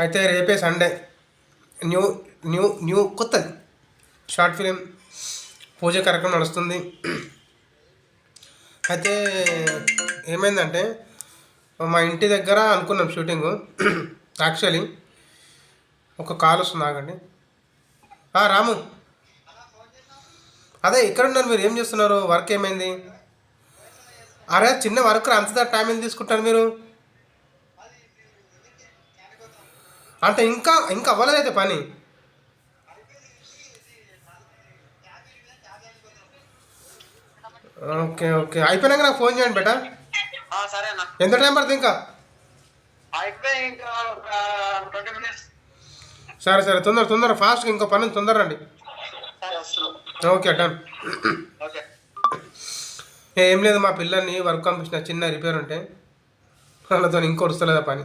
అయితే రేపే Sunday new new new కొత్తది షార్ట్ ఫిలిం పూజ కార్యక్రమం నడుస్తుంది. అయితే ఏమైందంటే మా ఇంటి దగ్గర అనుకున్నాం షూటింగు. యాక్చువల్లీ ఒక కాల్ వస్తుంది, ఆగండి. రాము, అదే ఇక్కడ ఉన్నారు, మీరు ఏం చేస్తున్నారు? వర్క్ ఏమైంది? అరే చిన్న వర్క్, అంత టైం ఏం తీసుకుంటారు మీరు? అంటే ఇంకా ఇంకా అవ్వలేదైతే పని. ఓకే ఓకే, అయిపోయినాక నాకు ఫోన్ చేయండి బేటా. ఎంత టైం పడుతుంది ఇంకా? సరే సరే, తొందర తొందర ఫాస్ట్గా, ఇంకో పని తొందర రండి. Okay done. ఏం లేదు, మా పిల్లల్ని వర్క్ పంపించిన, చిన్న రిపేర్ ఉంటే వాళ్ళతో ఇంకో వస్తలేదా పని.